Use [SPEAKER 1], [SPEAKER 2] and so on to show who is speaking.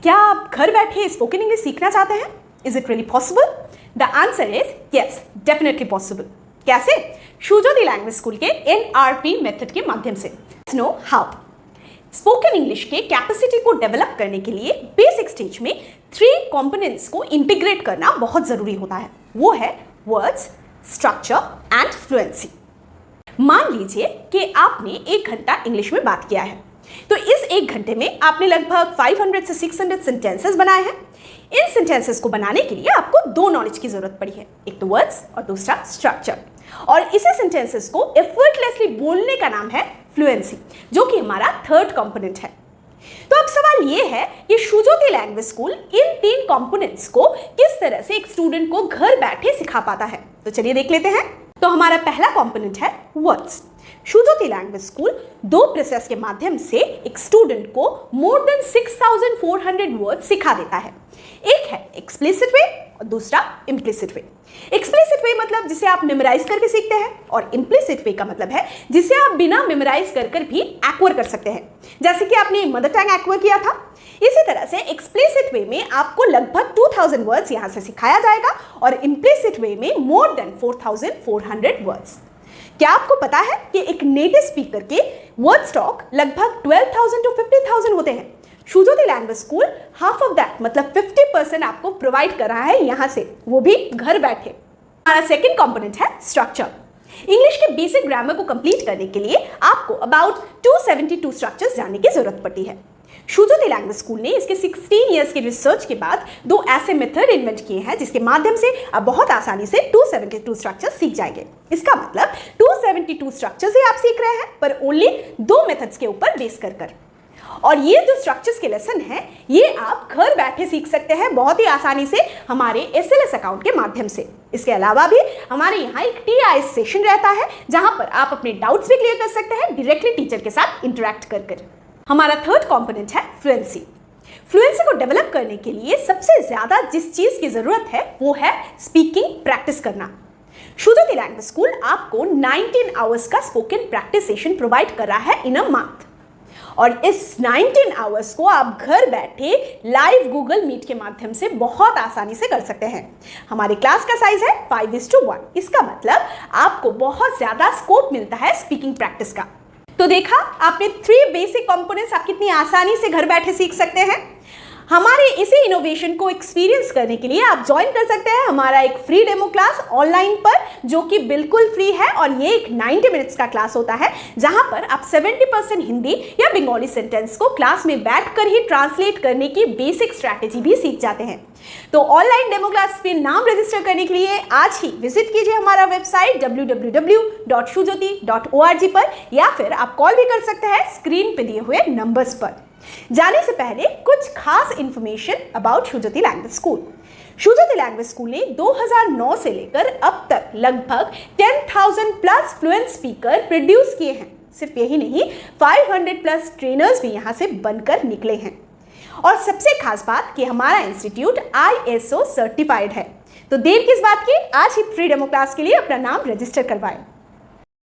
[SPEAKER 1] क्या आप घर बैठे स्पोकन इंग्लिश सीखना चाहते हैं? Is it really possible? The answer is yes, definitely possible. कैसे? शुजोती लैंग्वेज स्कूल के NRP मेथड के माध्यम से। Know how. स्पोकन इंग्लिश के कैपेसिटी को डेवलप करने के लिए बेसिक स्टेज में 3 कंपोनेंट्स को इंटीग्रेट करना बहुत जरूरी होता है। वो है वर्ड्स, स्ट्रक्चर एंड फ्लुएंसी। मान लीजिए कि आपने 1 घंटा इंग्लिश में बात किया है, तो इस 1 घंटे में आपने लगभग 500 से 600 सेंटेंसेस बनाए हैं। इन सेंटेंसेस को बनाने के लिए आपको 2 नॉलेज की जरूरत पड़ी है, एक तो वर्ड्स और दूसरा स्ट्रक्चर। और इसी सेंटेंसेस को एफर्टलेसली बोलने का नाम है फ्लुएंसी, जो कि हमारा 3rd कंपोनेंट है। तो अब सवाल ये है कि शुजोती लैंग्वेज स्कूल इन 3 कंपोनेंट्स को किस तरह से एक स्टूडेंट को घर बैठे सिखा पाता है। तो चलिए देख लेते हैं। तो हमारा पहला कंपोनेंट है वर्ड्स। शुजोती लैंग्वेज स्कूल 2 प्रोसेस के माध्यम से एक स्टूडेंट को मोर देन 6400 वर्ड्स सिखा देता है। एक है एक्सप्लिसिट वे और दूसरा इम्प्लिसिट वे। एक्सप्लिसिट वे मतलब जिसे आप मेमोराइज करके सीखते हैं, और इम्प्लिसिट वे का मतलब है जिसे आप बिना मेमोराइज कर भी एक्वर कर सकते हैं, जैसे कि आपने मदर टंग एक्वर किया था। इसी तरह से एक्सप्लिसिट वे में आपको लगभग 2000 वर्ड्स यहां से सिखाया जाएगा और इम्प्लिसिट वे में मोर देन 4400 वर्ड्स। क्या आपको पता है कि एक नेटिव स्पीकर के वर्ड स्टॉक लगभग 12,000 to 50,000 होते हैं। Shujoti language school half of that मतलब 50% आपको प्रोवाइड कर रहा है यहां से, वो भी घर बैठे। हमारा सेकंड कंपोनेंट है स्ट्रक्चर। इंग्लिश के बेसिक ग्रामर को कंप्लीट करने के लिए आपको अबाउट 272 स्ट्रक्चर्स जानने की जरूरत पड़ती है। शुजोती लैंग्वेज स्कूल ने इसके 16 इयर्स के रिसर्च के बाद 2 ऐसे मेथड इन्वेंट किए हैं जिसके माध्यम से आप बहुत आसानी से 272 स्ट्रक्चर्स सीख जाएंगे। इसका मतलब 272 स्ट्रक्चर्स ही आप सीख रहे हैं, पर ओनली 2 मेथड्स के ऊपर बेस कर। और ये जो स्ट्रक्चर्स के लेसन है, ये आप घर बैठे सीख सकते हैं बहुत ही आसानी से हमारे SLS अकाउंट के माध्यम से। इसके अलावा भी हमारे यहाँ एक TIS सेशन रहता है जहां पर आप अपने डाउट्स भी क्लियर कर सकते हैं डायरेक्टली टीचर के साथ इंटरेक्ट कर। हमारा 3rd कंपोनेंट है फ्लुएंसी। फ्लुएंसी को डेवलप करने के लिए सबसे ज्यादा जिस चीज की जरूरत है वो है स्पीकिंग प्रैक्टिस करना। शुजोती लैंग्वेज स्कूल आपको 19 आवर्स का स्पोकन प्रैक्टिस सेशन प्रोवाइड कर रहा है इन अ मंथ, और इस 19 आवर्स को आप घर बैठे लाइव गूगल मीट के माध्यम से बहुत आसानी से कर सकते हैं। हमारी क्लास का साइज है 5:1। इसका मतलब आपको बहुत ज्यादा स्कोप मिलता है स्पीकिंग प्रैक्टिस का। तो देखा आपने 3 बेसिक कंपोनेंट्स आप कितनी आसानी से घर बैठे सीख सकते हैं। हमारे इसी इनोवेशन को एक्सपीरियंस करने के लिए आप ज्वाइन कर सकते हैं हमारा एक फ्री डेमो क्लास ऑनलाइन पर, जो कि बिल्कुल फ्री है। और ये एक 90 मिनट्स का क्लास होता है जहां पर आप 70% हिंदी या बंगाली सेंटेंस को क्लास में बैठकर ही ट्रांसलेट करने की बेसिक स्ट्रैटेजी भी सीख जाते हैं। तो ऑनलाइन डेमो क्लास में नाम रजिस्टर करने के लिए आज ही विजिट कीजिए हमारा वेबसाइट www.shujoti.org पर, या फिर आप कॉल भी कर सकते हैं स्क्रीन पे दिए हुए नंबर्स पर। जाने से पहले कुछ खास information about Shujoti language school. Shujoti language school ने 2009 से लेकर अब तक लगभग 10,000 प्लस फ्लुएंट स्पीकर प्रोड्यूस किए हैं। सिर्फ यही नहीं, 500 प्लस ट्रेनर्स भी यहां से बनकर निकले हैं। और सबसे खास बात कि हमारा इंस्टीट्यूट ISO सर्टिफाइड है। तो देर किस बात की, आज ही फ्री डेमो क्लास के लिए अपना नाम रजिस्टर करवाएं।